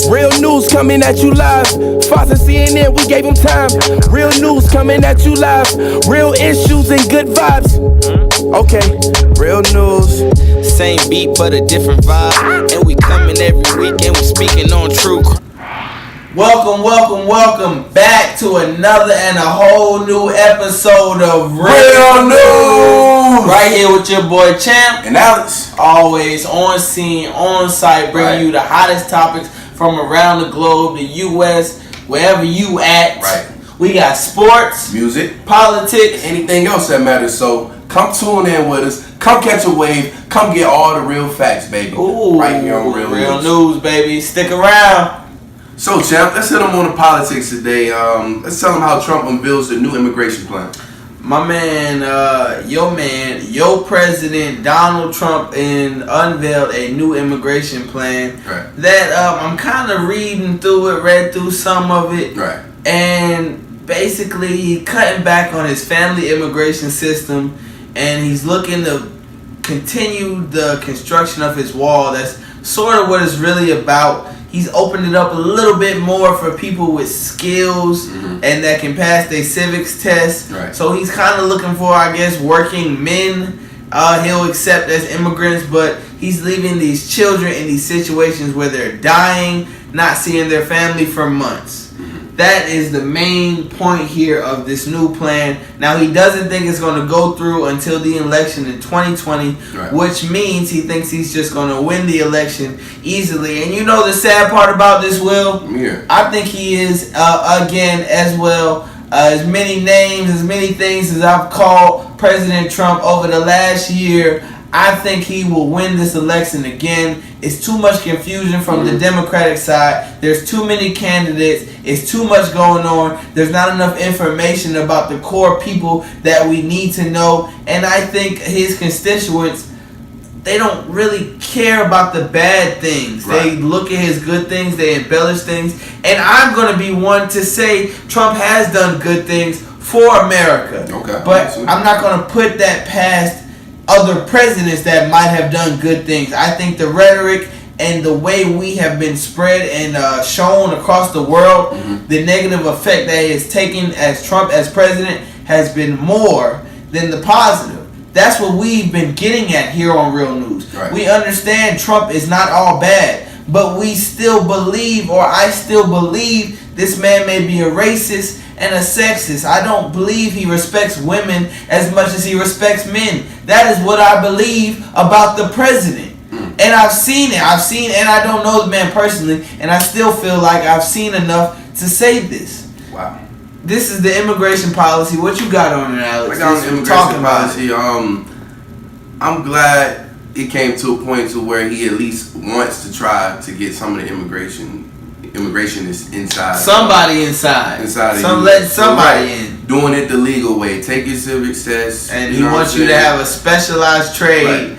Real news coming at you live. Fox and CNN, we gave them time. Real news coming at you live. Real issues and good vibes. Okay, real news. Same beat but a different vibe. And we coming every week and we speaking on true. Welcome back to another and a whole new episode of Real News. Right here with your boy Champ And Alex. Always on scene, on site, bringing you the hottest topics from around the globe, the U.S., wherever you at. Right. We got sports, Music, politics, anything else that matters. So come tune in with us. Come catch a wave. Come get all the real facts, baby. Ooh, right here on Real News, baby. Stick around. So, Champ, let's hit them on the politics today. Let's tell them how Trump unveils the new immigration plan. My man, your president, Donald Trump, unveiled a new immigration plan. Right. That I'm kind of read through some of it. Right. And basically, he cutting back on his family immigration system, and he's looking to continue the construction of his wall. That's sort of what it's really about. He's opened it up a little bit more for people with skills and that can pass their civics test. Right. So he's kind of looking for, I guess, working men he'll accept as immigrants, but he's leaving these children in these situations where they're dying, not seeing their family for months. That is the main point here of this new plan. Now, he doesn't think it's going to go through until the election in 2020, right, which means he thinks he's just going to win the election easily. And you know the sad part about this, Will? Yeah. I think he is, again, as well, as many names, as many things as I've called President Trump over the last year, I think he will win this election again. It's too much confusion from the Democratic side. There's too many candidates. It's too much going on. There's not enough information about the core people that we need to know. And I think his constituents, they don't really care about the bad things. Right. They look at his good things. They embellish things. And I'm going to be one to say Trump has done good things for America. Okay. But I'm not going to put that past other presidents that might have done good things. I think the rhetoric and the way we have been spread and shown across the world, the negative effect that it has taken as Trump as president has been more than the positive. That's what we've been getting at here on Real News. Right. We understand Trump is not all bad, but we still believe, or I still believe, this man may be a racist and a sexist. I don't believe he respects women as much as he respects men. That is what I believe about the president. And I've seen it. And I don't know the man personally, and I still feel like I've seen enough to say this. Wow. This is the immigration policy. What you got on it, Alex? I got on the immigration policy. I'm glad it came to a point to where he at least wants to try to get some of the immigrationists inside. Somebody inside. Let somebody in. Doing it the legal way. Take your civics test. And he wants you to have a specialized trade.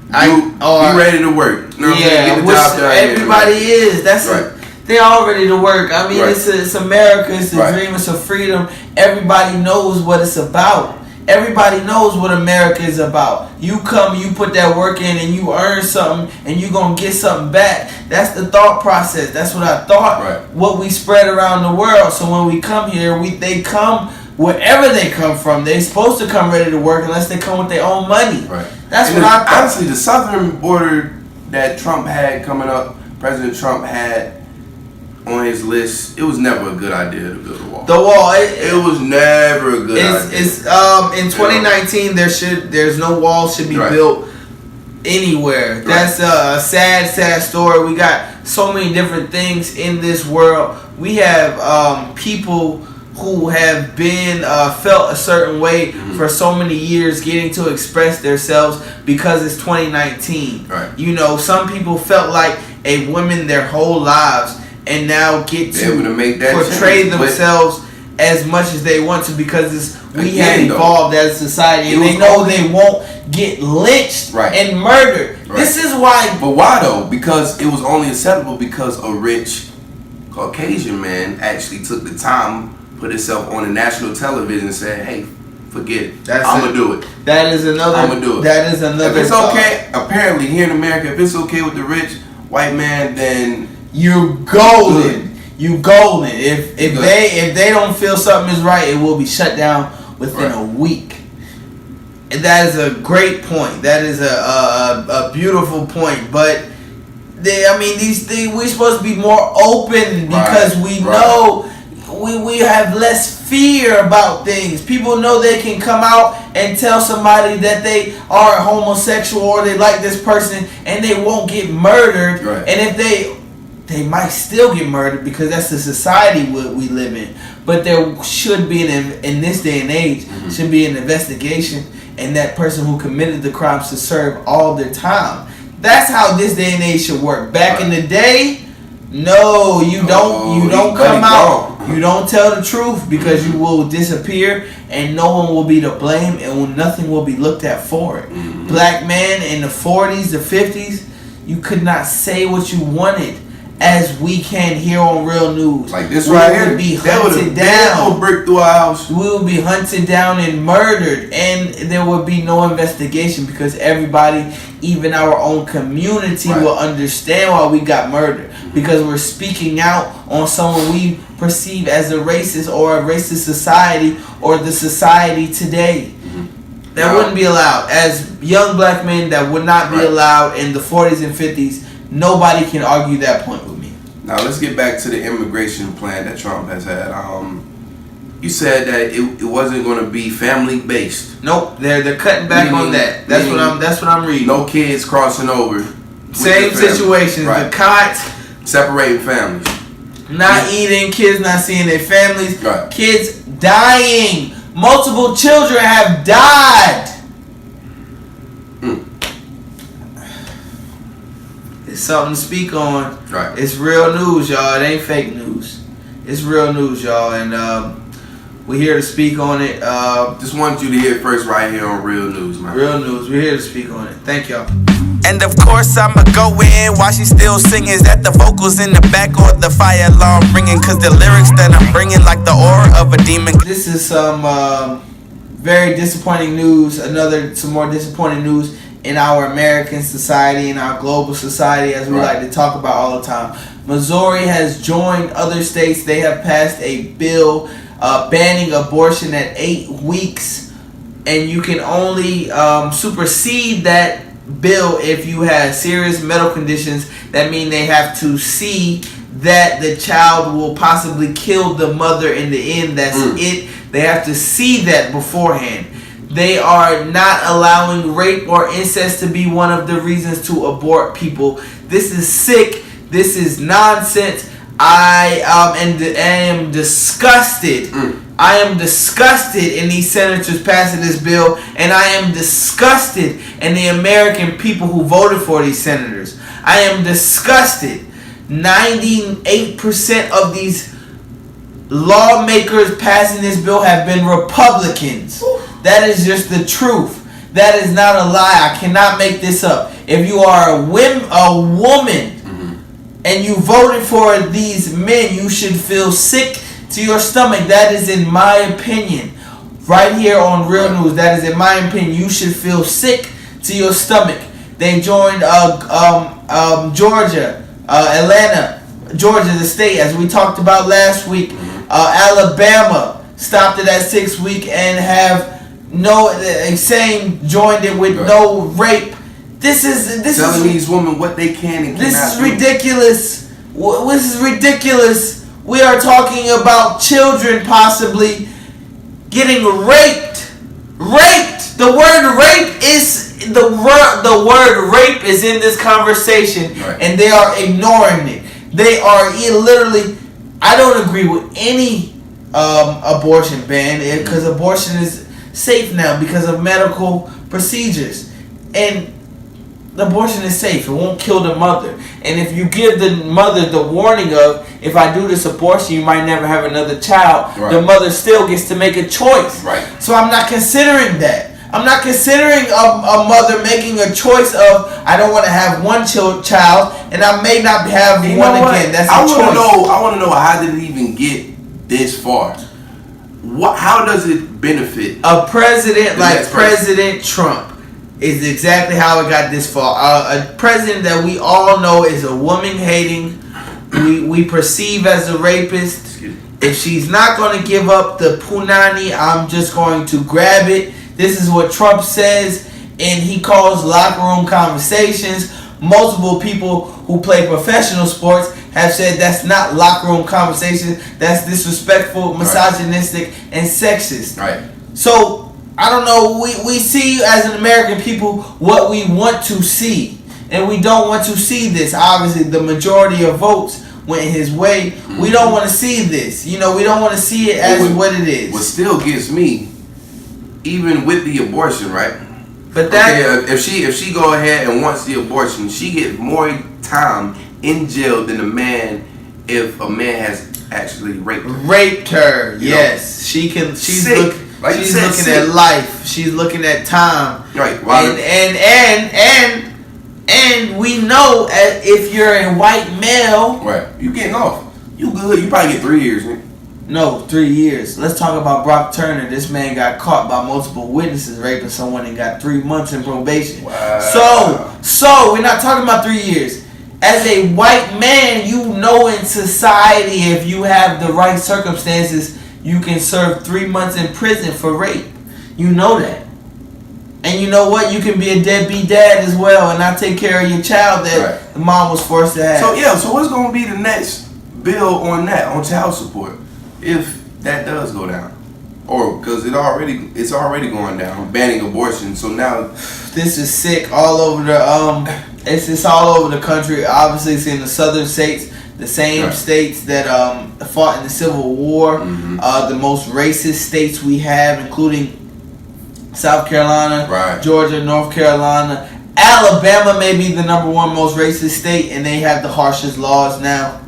Right. You ready to work. You know what I'm saying? Get the job done. Everybody is. That's right. They're all ready to work. I mean, Right. it's America. It's the dream. It's a freedom. Everybody knows what it's about. Everybody knows what America is about. You come, you put that work in, and you earn something, and you're going to get something back. That's the thought process. That's what I thought, what we spread around the world. So when we come here, they come wherever they come from. They're supposed to come ready to work unless they come with their own money. Right. That's what I thought. Honestly, the southern border that Trump had coming up, President Trump had on his list, it was never a good idea to build a wall. The wall, it was never a good idea. In 2019, there's no wall should be built anywhere. That's a sad story. We got so many different things in this world. We have people who have been felt a certain way for so many years, getting to express themselves because it's 2019. Right. You know, some people felt like a woman their whole lives, and now get to portray themselves as much as they want to because we have evolved as a society, and they know they won't get lynched and murdered. Right. This is why. But why though? Because it was only acceptable because a rich Caucasian man actually took the time, put himself on the national television and said, "Hey, forget it. I'm gonna do it." That is another. I'm gonna do it. That is another. If it's okay, apparently here in America, if it's okay with the rich white man, then you're golden. You golden. If they don't feel something is right, it will be shut down within a week. And that is a great point. That is a beautiful point. But these things, we're supposed to be more open because we know we have less fear about things. People know they can come out and tell somebody that they are homosexual or they like this person and they won't get murdered. Right. And if they might still get murdered because that's the society we live in. But there should be, in this day and age, should be an investigation, and that person who committed the crimes to serve all their time. That's how this day and age should work. Back in the day, no, you don't come out. You don't tell the truth because you will disappear and no one will be to blame and nothing will be looked at for it. Black man in the 40s, the 50s, you could not say what you wanted. As we can here on Real News, like this right here, be hunted down. Break through our house. We will be hunted down and murdered, and there will be no investigation because everybody, even our own community, will understand why we got murdered because we're speaking out on someone we perceive as a racist or a racist society or the society today. That wouldn't be allowed. As young black men, that would not be allowed in the 40s and 50s. Nobody can argue that point with me. Now let's get back to the immigration plan that Trump has had. You said that it wasn't going to be family based. Nope, they're cutting back on that. That's what I'm reading. No kids crossing over. Same situations. The cots separating families. Not eating, kids not seeing their families. Right. Kids dying. Multiple children have died. It's something to speak on. Right. It's real news, y'all. It ain't fake news. It's real news, y'all. And we're here to speak on it. Just wanted you to hear it first right here on Real News, man. Real News. We're here to speak on it. Thank y'all. And of course I'ma go in while she still singing. Is that the vocals in the back or the fire alarm ringing? Cause the lyrics that I'm bringing like the aura of a demon. This is some very disappointing news. Some more disappointing news in our American society, in our global society, as we like to talk about all the time. Missouri has joined other states. They have passed a bill banning abortion at 8 weeks, and you can only supersede that bill if you have serious medical conditions. That means they have to see that the child will possibly kill the mother in the end. That's it. They have to see that beforehand. They are not allowing rape or incest to be one of the reasons to abort people. This is sick. This is nonsense. I am disgusted. I am disgusted in these senators passing this bill, and I am disgusted in the American people who voted for these senators. I am disgusted. 98% of these lawmakers passing this bill have been Republicans. That is just the truth. That is not a lie. I cannot make this up. If you are a woman and you voted for these men, you should feel sick to your stomach. That is in my opinion. Right here on Real News, that is in my opinion. You should feel sick to your stomach. They joined Georgia, Atlanta, Georgia, the state, as we talked about last week. Alabama stopped it at 6 weeks and have joined it with no rape. This is telling these women what they can and cannot do. This is ridiculous. This is ridiculous. We are talking about children possibly getting raped. Raped. The word rape is the word rape is in this conversation, and they are ignoring it. They are literally. I don't agree with any abortion ban because abortion is safe now because of medical procedures, and abortion is safe. It won't kill the mother. And if you give the mother the warning of, if I do this abortion, you might never have another child, the mother still gets to make a choice. So I'm not considering that. I'm not considering a mother making a choice of, I don't want to have one child, and I may not have one again. That's a choice. I want to know, how did it even get this far? How does it benefit a president like President Trump? Is exactly how it got this far. A president that we all know is a woman-hating, we perceive as a rapist. If she's not going to give up the punani, I'm just going to grab it. This is what Trump says, and he calls locker room conversations. Multiple people who play professional sports have said that's not locker room conversations. That's disrespectful, misogynistic, and sexist. Right. So, I don't know. We see as an American people what we want to see. And we don't want to see this. Obviously, the majority of votes went his way. Mm-hmm. We don't want to see this. We don't want to see it as what it is. What still gets me, even with the abortion, right? But that if she go ahead and wants the abortion, she gets more time in jail than a man if a man has actually raped her. Raped her, yes. She can. She's looking at life. She's looking at time. Right. And we know if you're a white male, right, you getting off. You good. You probably get 3 years. Man. No, 3 years. Let's talk about Brock Turner. This man got caught by multiple witnesses raping someone and got 3 months in probation. Wow. So we're not talking about 3 years. As a white man, in society, if you have the right circumstances, you can serve 3 months in prison for rape. You know that. And you know what? You can be a deadbeat dad as well and not take care of your child that the mom was forced to have. So what's going to be the next bill on child support, if that does go down? Or because it's already going down, banning abortion. So now this is sick all over the it's all over the country. Obviously, it's in the southern states, the same states that fought in the Civil War, the most racist states we have, including South Carolina, Georgia, North Carolina, Alabama may be the number one most racist state, and they have the harshest laws now.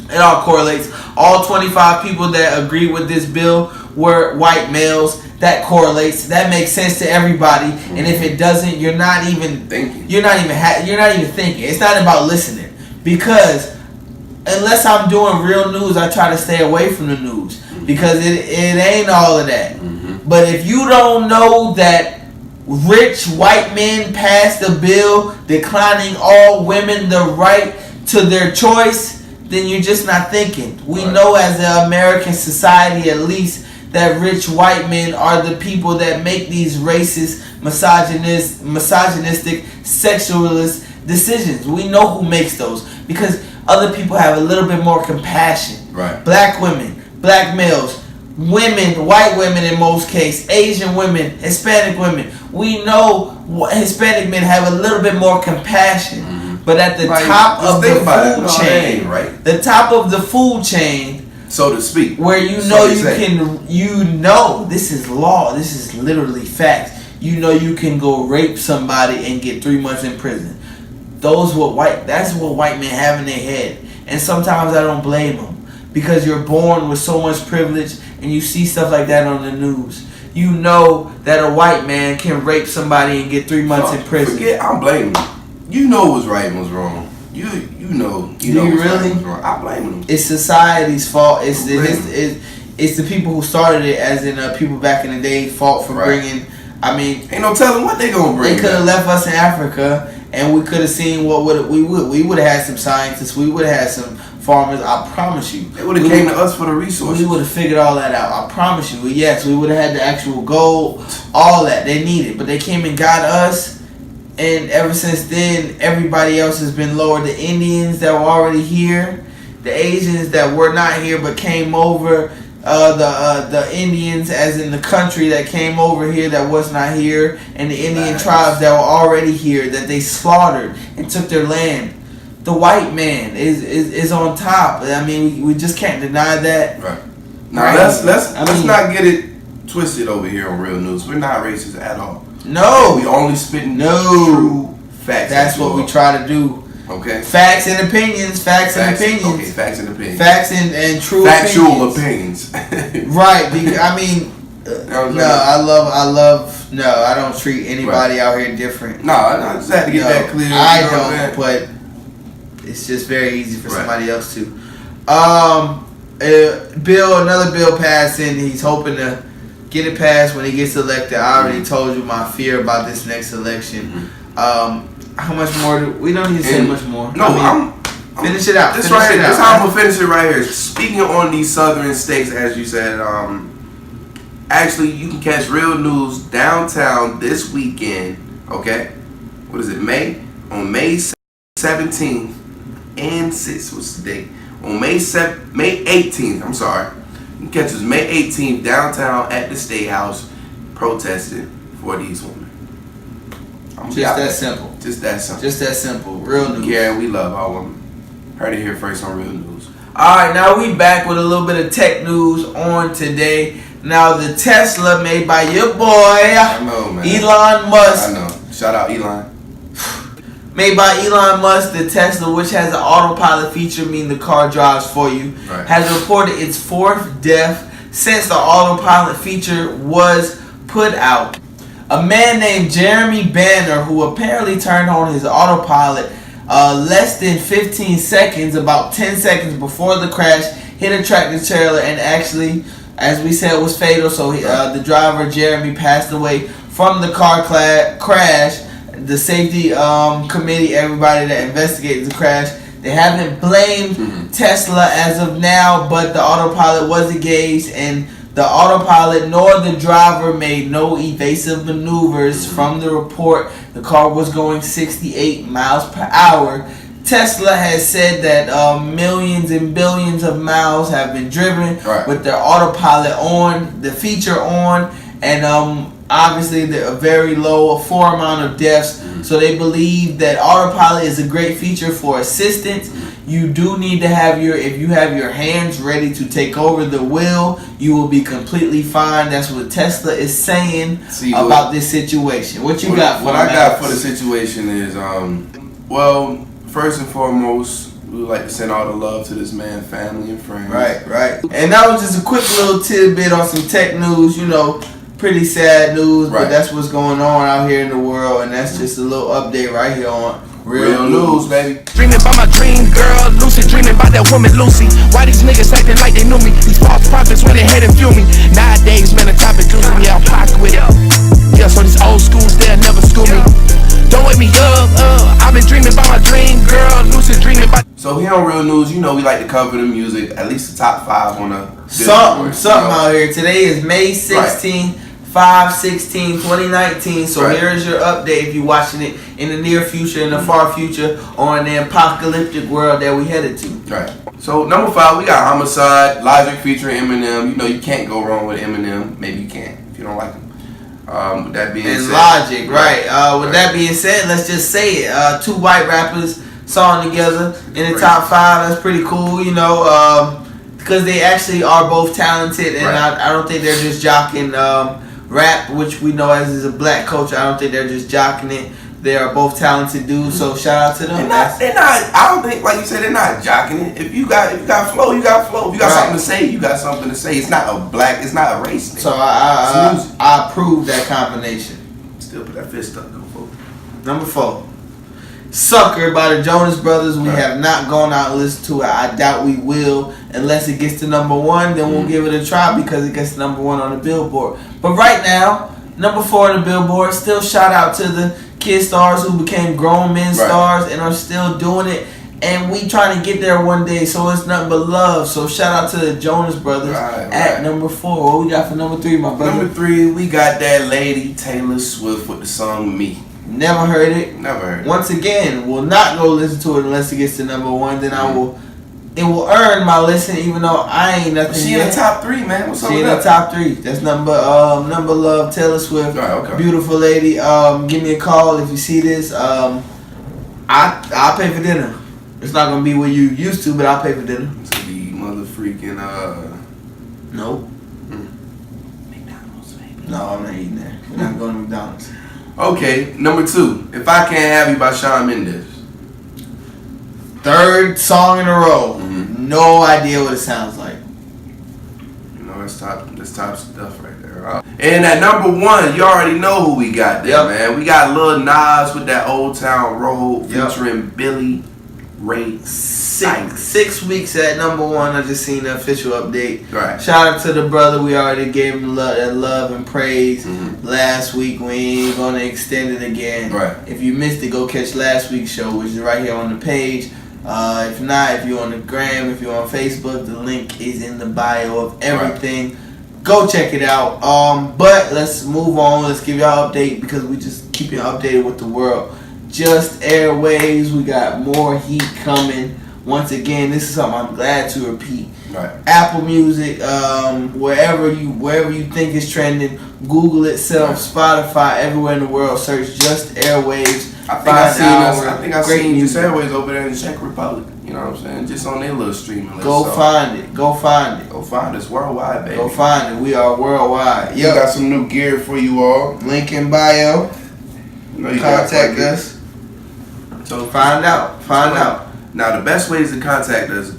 It all correlates. All 25 people that agree with this bill were white males. That correlates. That makes sense to everybody. And if it doesn't, you're not even thinking. You're not even thinking. It's not about listening, because unless I'm doing real news, I try to stay away from the news, because it ain't all of that. But if you don't know that rich white men passed a bill declining all women the right to their choice, then you're just not thinking. We know as an American society, at least, that rich white men are the people that make these racist, misogynistic, sexualist decisions. We know who makes those, because other people have a little bit more compassion. Black women, black males, women, white women in most cases, Asian women, Hispanic women. We know Hispanic men have a little bit more compassion. But at the top of the food chain, the top of the food chain, so to speak, where this is law, this is literally facts. You can go rape somebody and get 3 months in prison. That's what white men have in their head. And sometimes I don't blame them, because you're born with so much privilege and you see stuff like that on the news. You know that a white man can rape somebody and get 3 months in prison. I'm blaming him. You know what's right and what's wrong. You know what's right and what's wrong. I blame them. It's society's fault. It's the people who started it, as in people back in the day, fault for bringing. I mean, ain't no telling what they gonna bring. They could have left us in Africa, and we could have seen we would have had some scientists. We would have had some farmers. I promise you. They would have came to us for the resources. We would have figured all that out. I promise you. Yes, we would have had the actual gold, all that they needed, but they came and got us. And ever since then, everybody else has been lower. The Indians that were already here, the Asians that were not here but came over, the Indians as in the country that came over here that was not here, and the Indian tribes that were already here that they slaughtered and took their land. The white man is on top. I mean, we just can't deny that. Now let's not get it twisted over here on Real News. We're not racist at all. No, we only spitting true facts. That's what we try to do. Okay. Facts and opinions. Facts and opinions. Okay. Facts and opinions. Facts and true factual opinions. Right. I mean, no, I don't treat anybody out here different. No, I just had to get that clear. I don't, but it's just very easy for somebody else to. Another bill passed, and he's hoping to get it passed when he gets elected. I already told you my fear about this next election. How much more? We don't need to say much more. No, Finish it out. This Finish right it here. out. This how I'm gonna finish it right here. Speaking on these southern states, as you said, actually you can catch Real News downtown this weekend. Okay, what is it? On May 17th and 6th. What's the date? On May 18th. I'm sorry. You can catch us May 18th downtown at the State House protesting for these women. Just that simple. Just that simple. Just that simple. Real News. Yeah, we love our women. Heard it here first on Real News. Alright, now we back with a little bit of tech news on today. Now the Tesla made by your boy I know, man. Elon Musk. I know. Shout out Elon. Made by Elon Musk, the Tesla, which has an autopilot feature, meaning the car drives for you, Right. has reported its fourth death since the autopilot feature was put out. A man named Jeremy Banner, who apparently turned on his autopilot less than 15 seconds, about 10 seconds before the crash, hit a tractor trailer and actually, as we said, was fatal. So the driver, Jeremy, passed away from the car crash. The safety committee, everybody that investigated the crash, they haven't blamed Tesla as of now, but the autopilot was engaged, and the autopilot nor the driver made no evasive maneuvers. From the report, the car was going 68 miles per hour. Tesla has said that millions and billions of miles have been driven with their autopilot on, the feature on, and obviously a very low amount of deaths. So they believe that autopilot is a great feature for assistance. You do need to have if you have your hands ready to take over the wheel, you will be completely fine. That's what Tesla is saying about this situation. What you got for What I got for the situation is, well, first and foremost, we would like to send all the love to this man's family and friends. Right. And that was just a quick little tidbit on some tech news, pretty sad news, but that's what's going on out here in the world, and that's just a little update right here on Real News, baby. Dreaming about my dream girl, lucid dreaming about that woman Lucy. Why these niggas acting like they knew me? These false prophets when they hate and view me. Nowadays, man, the topic losing me out pocket with it. Yeah, so these old schools, they'll never school me. Don't wake me up, I've been dreaming about my dream girl, lucid dreaming about. So here on Real News, we like to cover the music, at least the top 5 on a something out here. Today is May 16th. 5/16/2019. So here's your update if you're watching it in the near future, in the far future, or in the apocalyptic world that we headed to. Right. So number 5, we got Homicide, Logic featuring Eminem. You can't go wrong with Eminem. Maybe you can if you don't like him. With that being said, Logic, right? With that being said, let's just say it. 2 white rappers song together in the top 5. That's pretty cool, because they actually are both talented, and I don't think they're just jockeying rap, which we know as is a black culture. I don't think they're just jockeying it. They are both talented dudes, so shout out to them. They're not. I don't think, like you said, they're not jockeying it. If you got flow, you got flow. If you got something to say, you got something to say. It's not a race thing. So I approve that combination. Still put that fist up, go for it. Number 4. Sucker by the Jonas Brothers. We have not gone out and listened to it. I doubt we will. Unless it gets to number 1, then we'll give it a try because it gets to number 1 on the Billboard. But right now, number 4 on the Billboard. Still shout out to the kid stars who became grown men stars and are still doing it. And we trying to get there one day, so it's nothing but love. So shout out to the Jonas Brothers at number 4. What we got for number 3, my brother? Number 3, we got that lady Taylor Swift with the song Me. Never heard it. Never heard it. Once again, will not go listen to it unless it gets to number 1. Then it will earn my listen, even though I ain't nothing. She in the top 3, man. What's up with that? She in the top 3. That's number love, Taylor Swift. Beautiful lady. Give me a call if you see this. I'll pay for dinner. It's not gonna be what you used to, but I'll pay for dinner. It's gonna be mother freaking Nope. McDonald's, baby. No, I'm not eating there. We're not going to McDonald's. Okay, number 2, If I Can't Have You by Shawn Mendes. 3rd song in a row. No idea what it sounds like. That's top stuff right there. And at number 1, you already know who we got there, man. We got Lil Nas with that Old Town Road featuring Billy Ray Cyrus. 6 weeks at number 1. I just seen the official update. Right. Shout out to the brother. We already gave him love and praise last week. We ain't gonna extend it again. Right. If you missed it, go catch last week's show, which is right here on the page. If not, if you're on the gram, if you're on Facebook, the link is in the bio of everything. Right. Go check it out. But let's move on. Let's give y'all an update because we just keep you updated with the world. Just Airwaves. We got more heat coming. Once again, this is something I'm glad to repeat. Right. Apple Music, wherever you think is trending, Google itself, Spotify, everywhere in the world. Search Just Airwaves. I think I seen Just Airwaves over there in the Czech Republic. You know what I'm saying? Just on their little streaming list. Go find it. Go find it. Go find us worldwide, baby. Go find it. We are worldwide. We got some new gear for you all. Link in bio. Contact us. So find out. Find out. Now, the best ways to contact us,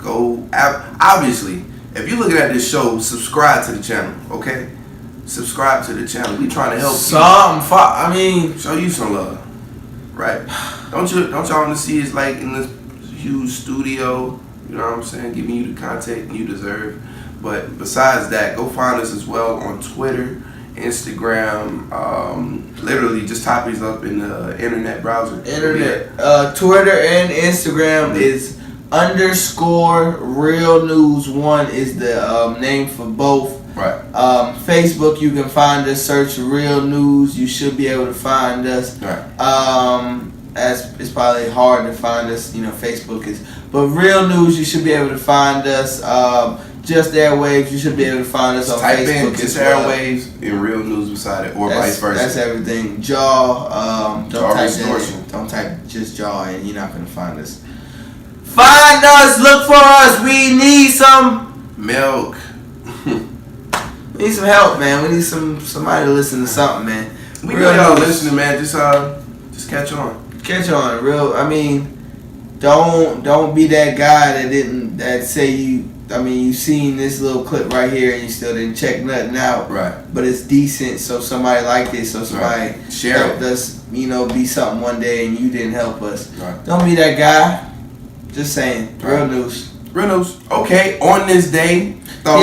obviously, if you're looking at this show, subscribe to the channel, okay? Subscribe to the channel. We trying to help you. Show you some love, right? Don't y'all want to see us like in this huge studio, you know what I'm saying, giving you the content you deserve. But besides that, go find us as well on Twitter, Instagram, literally just type these up in the internet browser. Twitter and Instagram is _realnews1 is the name for both. Right. Facebook, you can find us, search Real News. You should be able to find us. Right. As it's probably hard to find us, Facebook is. But Real News, you should be able to find us. Just Airwaves, you should be able to find us on Facebook. Type in Just Airwaves and Real News beside it, or vice versa. That's everything. Don't type just Jaw, and you're not gonna find us. Find us, look for us. We need some milk. We need some help, man. We need somebody to listen to something, man. We know y'all listening, man. Just catch on. Catch on, Don't be that guy that say you seen this little clip right here and you still didn't check nothing out. Right. But it's decent, so somebody liked it, so somebody helped us, be something one day and you didn't help us. Right. Don't be that guy. Just saying. Real news. Real news. Okay, on this day, on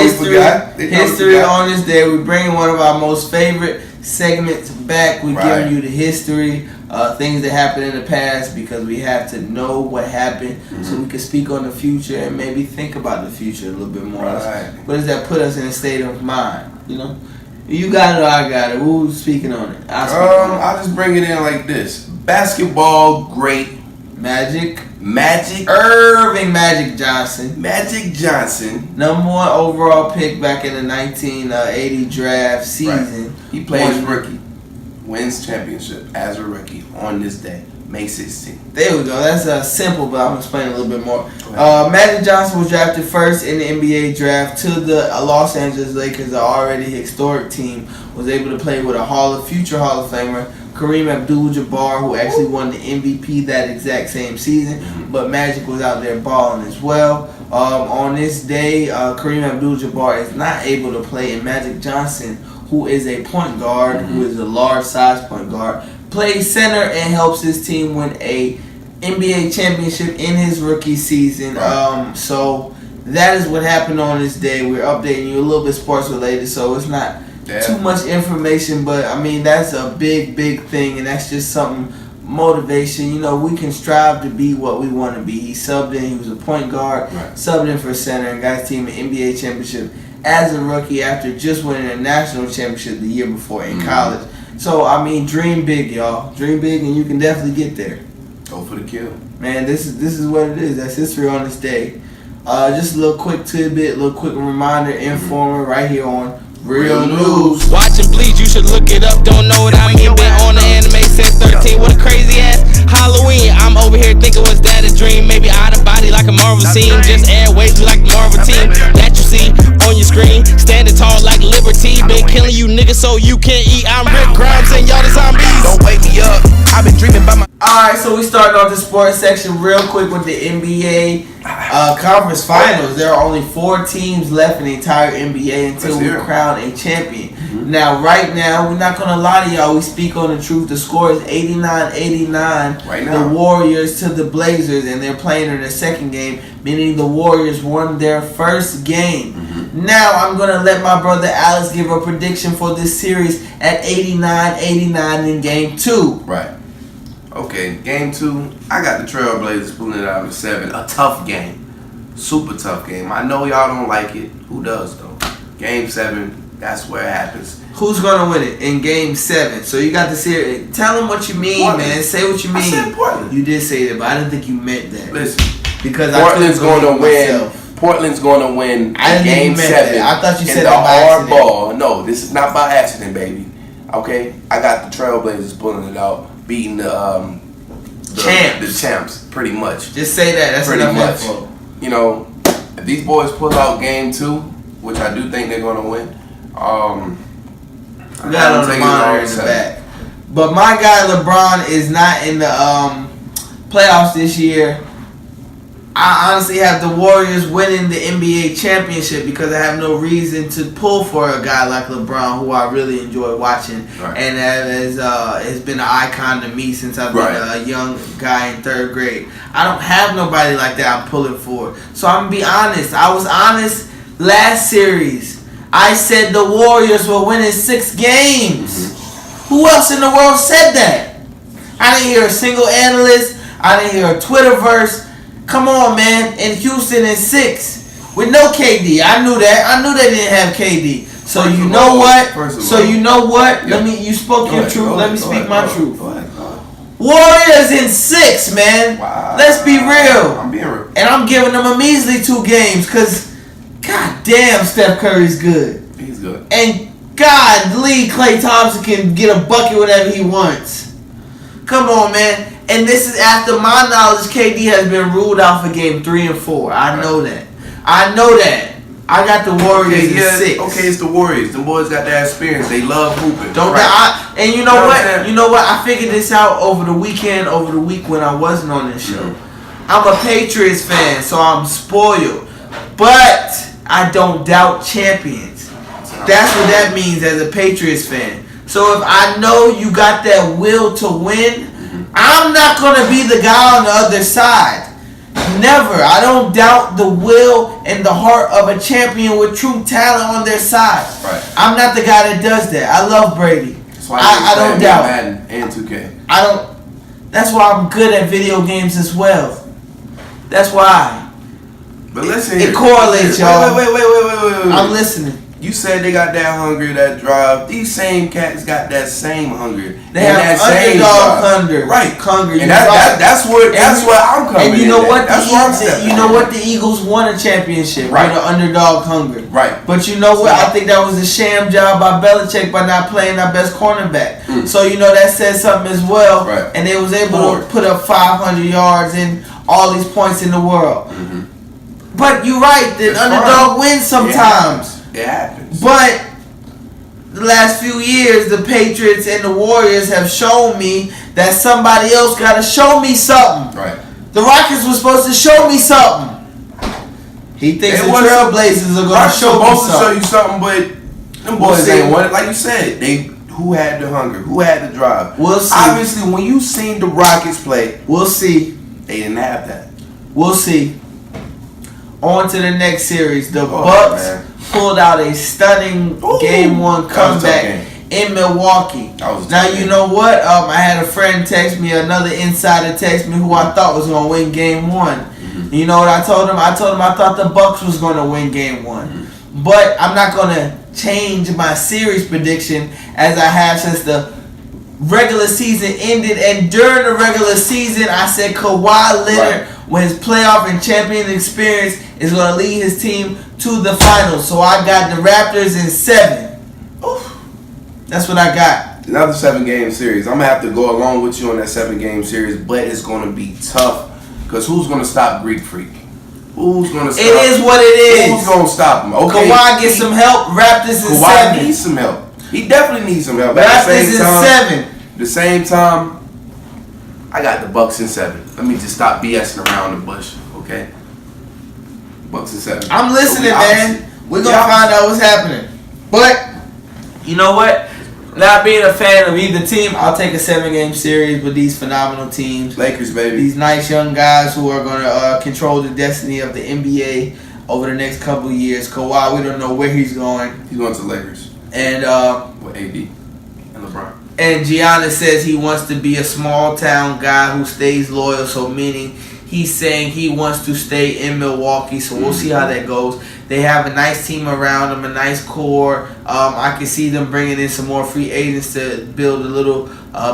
this day, we're bringing one of our most favorite segments back. We're giving you the history. Things that happened in the past because we have to know what happened so we can speak on the future and maybe think about the future a little bit more. What does that put us in a state of mind? You got it or I got it. Who's speaking on it? I'll just bring it in like this. Basketball great. Magic Irving Johnson. Magic Johnson. #1 overall pick back in the 1980 draft season. Right. He plays rookie. Wins championship as a rookie on this day, May 16th. There we go. That's simple, but I'm going to explain a little bit more. Magic Johnson was drafted first in the NBA draft to the Los Angeles Lakers, an already historic team. Was able to play with a future Hall of Famer, Kareem Abdul-Jabbar, who actually won the MVP that exact same season. But Magic was out there balling as well. On this day, Kareem Abdul-Jabbar is not able to play, and Magic Johnson, who is a point guard, who is a large size point guard, plays center and helps his team win a NBA championship in his rookie season. So that is what happened on this day. We're updating you a little bit sports related, so it's not too much information, but that's a big thing, and that's just something, motivation. We can strive to be what we want to be. He subbed in, he was a point guard, subbed in for center, and got his team an NBA championship as a rookie after just winning a national championship the year before in college. So, dream big, y'all. Dream big, and you can definitely get there. Go for the kill. Man, this is what it is. That's history on this day. Just a little quick tidbit, a little quick reminder, informer right here on Real News. Watch and bleed, you should look it up. Don't know what I mean. Been on the anime since 13. What a crazy ass Halloween. I'm over here thinking, was that a dream? Maybe out of body like a Marvel scene. Just Airwaves, we like the Marvel team that you see on your screen. Standing tall like Liberty. Been killing you niggas so you can't eat. I'm Rick Grimes and y'all the zombies. Don't wake me up. I've been dreaming about my. Alright, so we started off the sports section real quick with the NBA conference finals. There are only 4 teams left in the entire NBA until we crown a champion. Now, right now, we're not going to lie to y'all. We speak on the truth. The score is 89-89. Right now. The Warriors to the Blazers, and they're playing in their second game, meaning the Warriors won their first game. Now, I'm going to let my brother Alex give a prediction for this series at 89-89 in Game 2. Right. Okay, Game 2, I got the Trailblazers pulling it out in 7. A tough game. Super tough game. I know y'all don't like it. Who does, though? Game 7, that's where it happens. Who's gonna win it in Game 7? So you got to see. Tell them what you mean, Portland. man. Say what you mean. I said Portland. You did say that, but I didn't think you meant that. Listen, Because Portland's I going to win. myself. Portland's going to win I didn't think Game you meant 7. that. I thought you said in the that by hard accident. ball. No, this is not by accident, baby. Okay, I got the Trailblazers pulling it out, beating the champs, pretty much. Just say that. That's Pretty enough much. info. You know, if these boys pull out Game 2, which I do think they're going to win, We got it on the monitor in the back. But my guy LeBron is not in the playoffs this year. I honestly have the Warriors winning the NBA championship because I have no reason to pull for a guy like LeBron, who I really enjoy watching, Right. and has been an icon to me since I've been Right. a young guy in 3rd grade. I don't have nobody like that I'm pulling for. So I'm gonna be honest. I was honest last series. I said the Warriors were winning 6 games. Who else in the world said that? I didn't hear a single analyst. I didn't hear a Twitterverse. Come on, man. In Houston in 6 with no KD. I knew that. I knew they didn't have KD. So you know what? So you know what? Let me. You spoke your truth. Let me speak my truth. Go ahead. Warriors in 6, man. Wow. Let's be real. I'm being real. And I'm giving them a measly 2 games because, god damn, Steph Curry's good. He's good. And God, Klay Thompson can get a bucket whenever he wants. Come on, man. And this is after my knowledge, KD has been ruled out for Game 3 and 4. I know that. I know that. I got the Warriors in 6. Okay, it's the Warriors. Them boys got that experience. They love hooping. Don't and you know what? You know what? I figured this out over the week when I wasn't on this show. I'm a Patriots fan, so I'm spoiled. But I don't doubt champions. That's what that means as a Patriots fan. So if I know you got that will to win, I'm not going to be the guy on the other side. Never. I don't doubt the will and the heart of a champion with true talent on their side. Right. I'm not the guy that does that. I love Brady. That's why I don't doubt. Madden and 2K. I don't. That's why I'm good at video games as well. That's why. But listen, it correlates, y'all. Wait. I'm listening. You said they got that hunger, that drive. These same cats got that same hunger. They have that same underdog drive. hunger. Right. Hunger. And that's where I'm coming. And you know in what? That's where I'm stepping. You know what? The Eagles won a championship Right. with the underdog hunger. Right. But you know what? I think that was a sham job by Belichick by not playing our best cornerback. So you know that says something as well. Right. And they was able to put up 500 yards and all these points in the world. But you're right. The underdog wins sometimes. It happens. But the last few years, the Patriots and the Warriors have shown me that somebody else got to show me something. Right. The Rockets were supposed to show me something. He thinks the Trailblazers are going to show me something. Supposed to show you something, but them boys ain't won it. Like you said, who had the hunger? Who had the drive? We'll see. Obviously, when you seen the Rockets play, we'll see. They didn't have that. We'll see. On to the next series. The Bucks pulled out a stunning Game 1 comeback in Milwaukee. Now you know what? I had a friend text me, another insider text me who I thought was going to win Game 1. You know what I told him? I told him I thought the Bucks was going to win Game 1. But I'm not going to change my series prediction as I have since the regular season ended. And during the regular season, I said Kawhi Leonard, with his playoff and champion experience, is going to lead his team to the finals. So I got the Raptors in 7. Oof. That's what I got. Another 7-game series. I'm going to have to go along with you on that 7-game series, but it's going to be tough because who's going to stop Greek Freak? Who's going to stop? It is what it is. Who's going to stop him? Okay. Kawhi gets some help. Raptors in 7. Kawhi needs some help. He definitely needs some help. Raptors in 7. At the same time, I got the Bucks in 7. Let me just stop BSing around the bush, okay? Bucks in 7. I'm listening, man. We're going to find out what's happening. But, you know what? Not being a fan of either team, I'll take a 7-game series with these phenomenal teams. Lakers, baby. These nice young guys who are going to control the destiny of the NBA over the next couple of years. Kawhi, we don't know where he's going. He's going to the Lakers. And with AD and LeBron. And Giannis says he wants to be a small town guy who stays loyal. So meaning he's saying he wants to stay in Milwaukee. So we'll see how that goes. They have a nice team around them, a nice core. I can see them bringing in some more free agents to build a little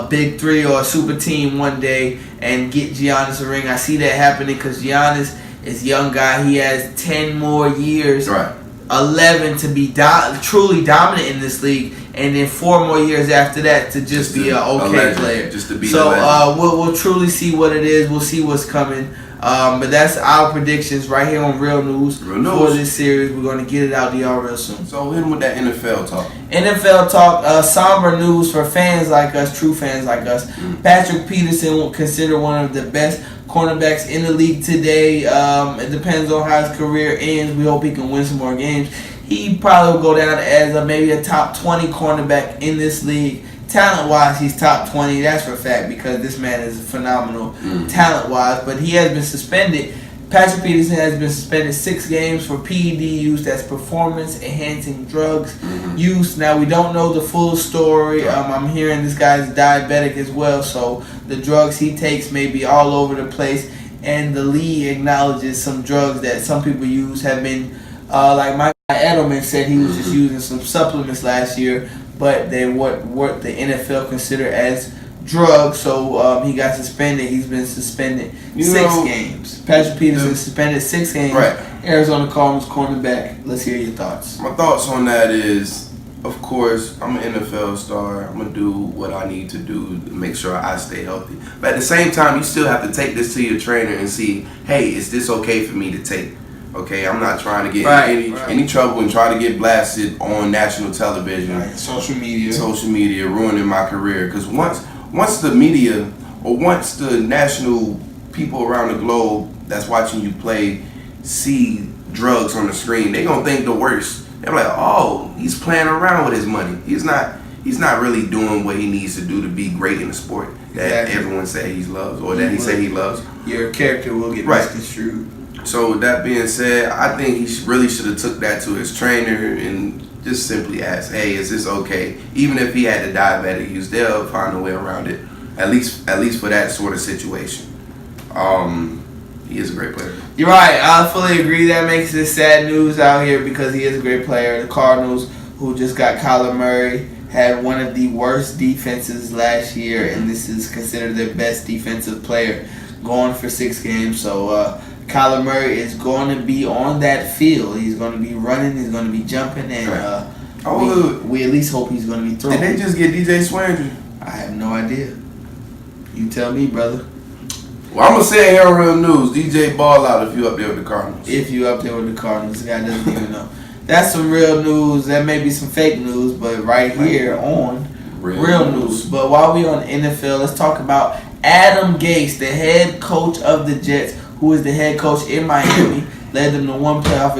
big three or a super team one day and get Giannis a ring. I see that happening because Giannis is a young guy. He has 10 more years, Right. 11 to be truly dominant in this league, and then 4 more years after that to just be an okay player. Just to be so a we'll truly see what it is. We'll see what's coming. But that's our predictions right here on Real News for this series. We're going to get it out to y'all real soon. So hit him with that NFL talk. NFL talk, somber news for fans like us, true fans like us. Patrick Peterson will consider one of the best cornerbacks in the league today. It depends on how his career ends. We hope he can win some more games. He probably will go down as maybe a top 20 cornerback in this league. Talent-wise, he's top 20. That's for a fact because this man is phenomenal talent-wise. But he has been suspended. Patrick Peterson has been suspended 6 games for PED use. That's performance-enhancing drugs use. Now, we don't know the full story. I'm hearing this guy's diabetic as well. So the drugs he takes may be all over the place. And the league acknowledges some drugs that some people use have been, like Mike Edelman said he was just using some supplements last year. But they what the NFL consider as drugs, so he got suspended. He's been suspended 6 games. Patrick Peterson suspended 6 games. Right. Arizona Cardinals cornerback. Let's hear your thoughts. My thoughts on that is, of course, I'm an NFL star. I'm going to do what I need to do to make sure I stay healthy. But at the same time, you still have to take this to your trainer and see, hey, is this okay for me to take? Okay, I'm not trying to get any trouble and try to get blasted on national television. Right. Social media. Ruining my career. Because once the media or once the national people around the globe that's watching you play see drugs on the screen, they going to think the worst. They're like, oh, he's playing around with his money. He's not really doing what he needs to do to be great in the sport that everyone say he loves or that he say he loves. Your character will get misconstrued. So with that being said, I think he really should have took that to his trainer and just simply asked, hey, is this okay? Even if he had the diabetic use, they'll find a way around it. At least for that sort of situation. He is a great player. You're right. I fully agree. That makes this sad news out here because he is a great player. The Cardinals, who just got Kyler Murray, had one of the worst defenses last year, and this is considered their best defensive player going for 6 games. So Kyler Murray is going to be on that field. He's going to be running. He's going to be jumping, and we at least hope he's going to be throwing. Did they just get DJ Swearinger? I have no idea. You tell me, brother. Well, I'm going to say it here on Real News. DJ ball out if you up there with the Cardinals. If you up there with the Cardinals. The guy doesn't even know. That's some real news. That may be some fake news, but right here on Real News. But while we on NFL, let's talk about Adam Gase, the head coach of the Jets, who is the head coach in Miami. Led them to one playoff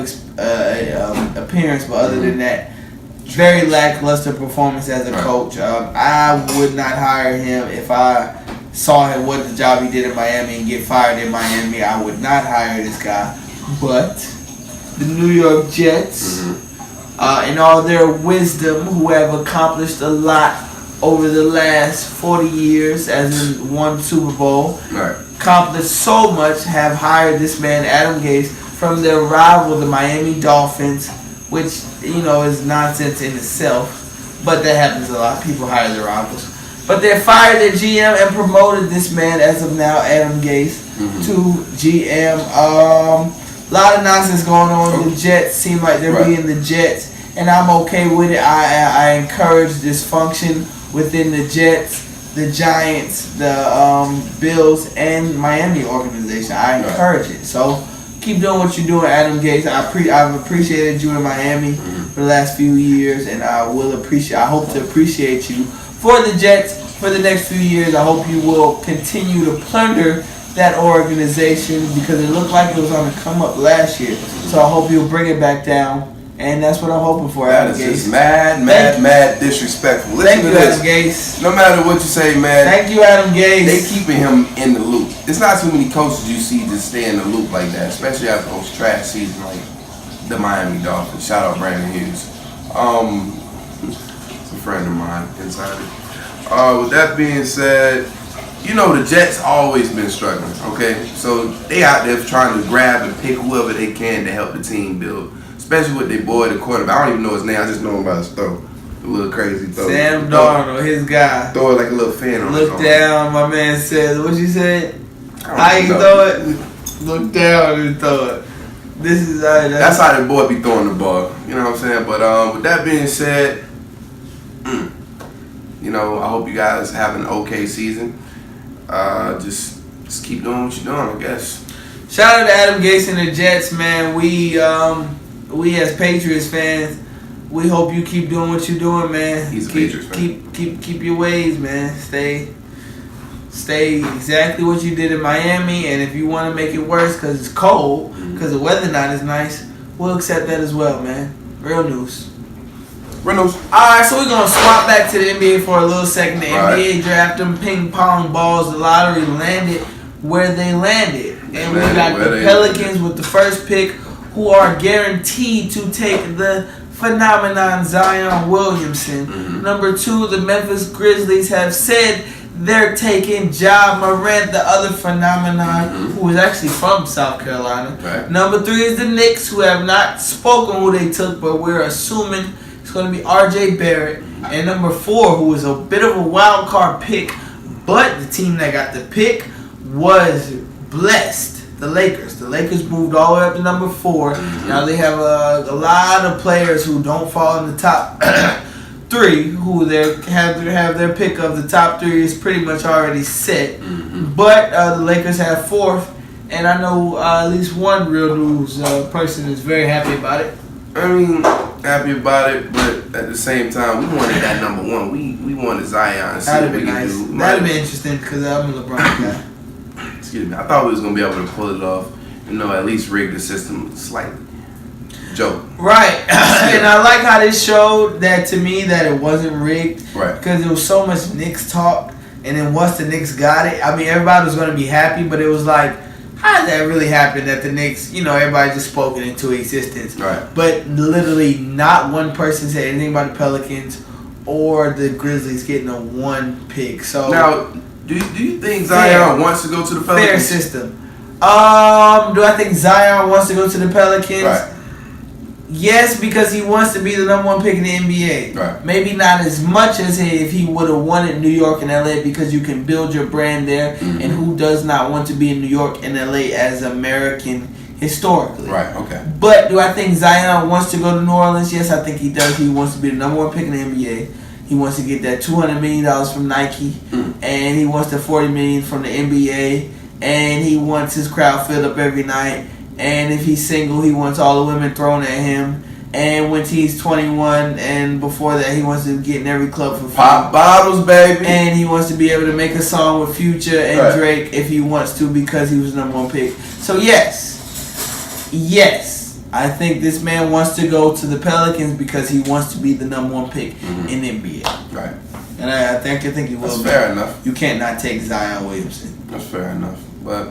appearance, but other than that, very lackluster performance as a coach. I would not hire him if I saw him what the job he did in Miami and get fired in Miami. I would not hire this guy. But the New York Jets, in all their wisdom, who have accomplished a lot over the last 40 years, as in one Super Bowl, accomplished so much, have hired this man, Adam Gase, from their rival, the Miami Dolphins, which, you know, is nonsense in itself, but that happens a lot. People hire their rivals. But they fired their GM and promoted this man, as of now, Adam Gase, to GM. A lot of nonsense going on with the Jets. Seem like they're being the Jets, and I'm okay with it. I encourage dysfunction within the Jets, the Giants, the Bills, and Miami organization. I encourage it. So keep doing what you're doing, Adam Gase. I've appreciated you in Miami for the last few years, and I hope to appreciate you for the Jets for the next few years. I hope you will continue to plunder that organization because it looked like it was on the come up last year. So I hope you'll bring it back down. And that's what I'm hoping for, Adam Gase. That is just mad disrespectful. Thank you, Adam Gase. No matter what you say, man. Thank you, Adam Gase. They keeping him in the loop. It's not too many coaches you see just stay in the loop like that, especially after those trash seasons like the Miami Dolphins. Shout out Brandon Hughes. It's a friend of mine, insider. With that being said, you know the Jets always been struggling. Okay, so they out there trying to grab and pick whoever they can to help the team build. Especially with their boy, the quarterback. I don't even know his name. I just know him by his throw. A little crazy throw. Sam Darnold, his guy. Throw it like a little fan on Look down, my man said. What you said? How you know. throw it? Look down and throw it. This is that's how the boy be throwing the ball. You know what I'm saying? But with that being said, you know, I hope you guys have an okay season. Just keep doing what you're doing, I guess. Shout out to Adam Gase and the Jets, man. We as Patriots fans, we hope you keep doing what you're doing, man. He's a Patriots fan. Keep your ways, man. Stay exactly what you did in Miami, and if you want to make it worse because it's cold, because the weather not as nice, we'll accept that as well, man. Real news. Alright, so we're going to swap back to the NBA for a little second. The NBA draft them ping pong balls. The lottery landed where they landed. And we got the Pelicans with the first pick, who are guaranteed to take the phenomenon Zion Williamson. Number 2, the Memphis Grizzlies have said they're taking Ja Morant, the other phenomenon, who is actually from South Carolina. Right. Number 3 is the Knicks, who have not spoken who they took, but we're assuming it's going to be R.J. Barrett. And number 4, who is a bit of a wild card pick, but the team that got the pick was blessed. The Lakers. The Lakers moved all the way up to number 4. Now they have a lot of players who don't fall in the top 3, who have their pick of the top 3 is pretty much already set. But the Lakers have 4th, and I know at least one real news person is very happy about it. I mean, happy about it, but at the same time, we wanted that number 1. We wanted Zion. That'd be nice. That'd be interesting because I'm a LeBron guy. Excuse me. I thought we was gonna be able to pull it off. You know, at least rig the system slightly. Joke. Right. And I like how this showed that to me that it wasn't rigged. Right. Because there was so much Knicks talk, and then once the Knicks got it, I mean, everybody was going to be happy, but it was like, how did that really happen that the Knicks, you know, everybody just spoke it into existence. Right. But literally not one person said anything about the Pelicans or the Grizzlies getting a 1 pick. So now, do you think Zion wants to go to the Pelicans? Fair system. Do I think Zion wants to go to the Pelicans? Right. Yes, because he wants to be the number 1 pick in the NBA. Right. Maybe not as much as if he would have won in New York and LA, because you can build your brand there. And who does not want to be in New York and LA as American historically? Right, okay. But do I think Zion wants to go to New Orleans? Yes, I think he does. He wants to be the number 1 pick in the NBA. He wants to get that $200 million from Nike. And he wants the $40 million from the NBA. And he wants his crowd filled up every night. And if he's single, he wants all the women thrown at him. And when he's 21 and before that, he wants to get in every club for free. Pop bottles, baby. And he wants to be able to make a song with Future and Drake if he wants to, because he was number 1 pick. So yes, I think this man wants to go to the Pelicans because he wants to be the number 1 pick in the NBA. Right. And I think he will. That's fair enough. You can't not take Zion Williamson. That's fair enough. But,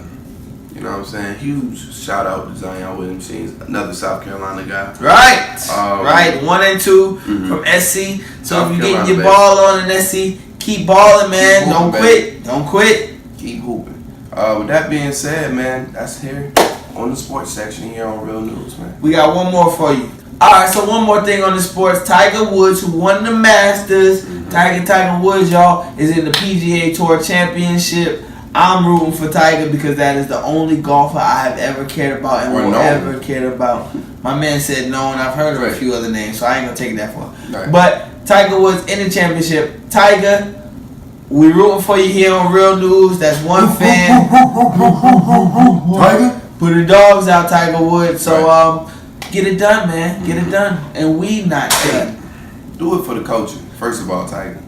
you know what I'm saying? Huge shout out to Zion Williamson, another South Carolina guy. Right. 1 and 2 from SC. So South if you're Carolina, getting your baby. ball on in SC, keep balling, man. Keep Don't hooping, quit. Don't quit. Keep hooping. With that being said, man, that's here on the sports section here on Real News, man. We got one more for you. Alright, so one more thing on the sports. Tiger Woods, who won the Masters. Tiger Woods, y'all, is in the PGA Tour Championship. I'm rooting for Tiger because that is the only golfer I have ever cared about and will ever care about. My man said no, and I've heard of a few other names, so I ain't going to take that far. Right. But Tiger Woods in the championship. Tiger, we rooting for you here on Real News. That's one fan. Tiger? Put the dogs out, Tiger Woods. So, get it done, man. Get it done. And we not done. Do it for the culture. First of all, Tiger.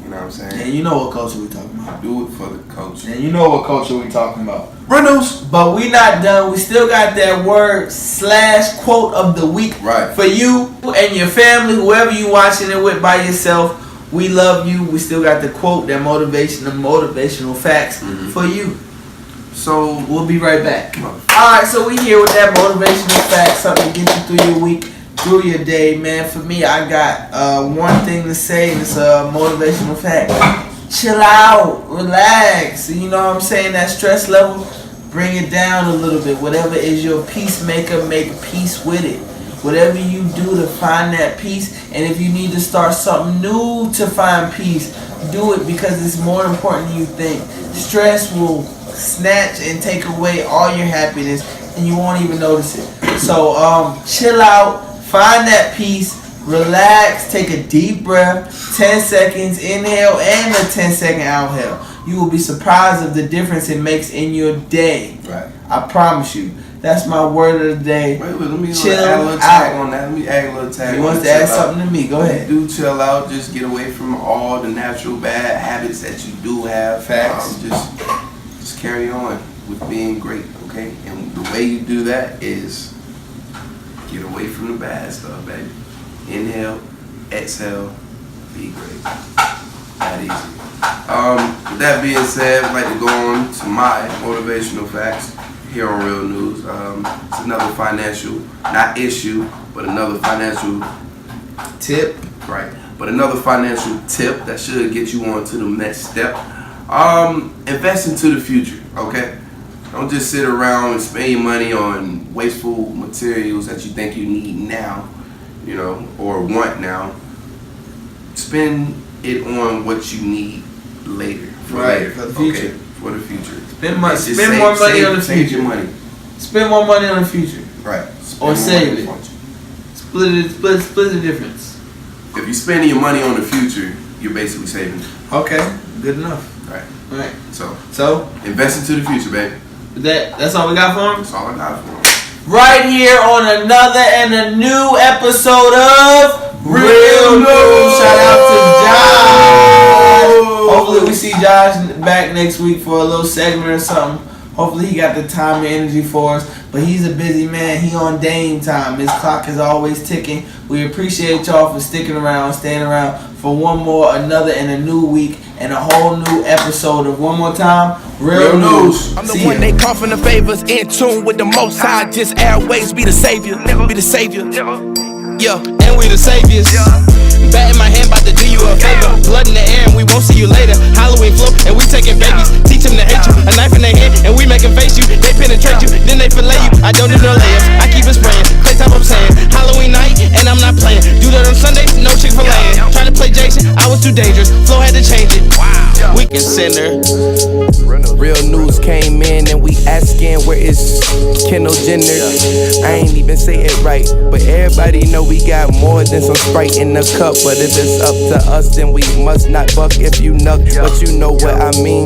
You know what I'm saying? And you know what culture we talking about. Do it for the culture. And you know what culture we talking about. Reynolds. But we not done. We still got that word/quote of the week for you and your family, whoever you watching it with by yourself. We love you. We still got the quote, that motivation, the motivational facts for you. So we'll be right back. Alright, so we here with that motivational fact, something to get you through your week, through your day, man. For me, I got one thing to say, and it's a motivational fact. chill out, relax. You know what I'm saying? That stress level, bring it down a little bit. Whatever is your peacemaker, make peace with it. Whatever you do to find that peace, and if you need to start something new to find peace, do it, because it's more important than you think. Stress will snatch and take away all your happiness, and you won't even notice it. So chill out, find that peace, relax, take a deep breath, 10 seconds inhale and a 10-second exhale. You will be surprised of the difference it makes in your day. Right. I promise you. That's my word of the day. Wait, let me chill add a little tag out. on that. Let me add a little tag. He wants to add something to me. Go ahead. Do chill out. Just get away from all the natural bad habits that you do have. Facts. Just carry on with being great, okay? And the way you do that is get away from the bad stuff, baby. Inhale, exhale, be great. That easy. With that being said, I'd like to go on to my motivational facts here on Real News. It's another financial, not issue, but another financial Tip. right? But another financial tip that should get you on to the next step. Invest into the future, okay? Don't just sit around and spend your money on wasteful materials that you think you need now, you know, or want now. Spend it on what you need later. Right, for the future. Okay, for the future. Spend more money on the future. Save your money. Spend more money on the future. Right. Or save it. it. Split the difference. If you're spending your money on the future, you're basically saving it. Okay, good enough. Right. Right. So invest into the future, baby. That's all we got for him? That's all I got for him. Right here on another and a new episode of Real News. Shout out to Josh. Hopefully we see Josh back next week for a little segment or something. Hopefully he got the time and energy for us. But he's a busy man. He on Dame time. His clock is always ticking. We appreciate y'all for sticking around, staying around for another and a new week and a whole new episode of one more time, Real News. I'm the one they call from the favors, in tune with the most high. Just airwaves, be the savior, be the savior. Yeah, and we the saviors. Bat in my hand, about to do you a favor. Blood in the air, and we won't see you later. Halloween flow, and we taking babies. Teach them to hate you. A knife in their hand, and we make them face you. They penetrate you, then they fillet you. I don't do no layers, I keep it spraying. Play time I'm saying. Halloween night, and I'm not playing. Do that on Sunday, no Chick-fil-A. Trying to play Jason, I was too dangerous. Flow had to change it. Weekend sinner. Real News came in, and we asking where is Kendall Jenner. I ain't even say it right, but everybody know we got more than some Sprite in the cup. But if it's up to us, then we must not buck if you nuck. But you know what I mean.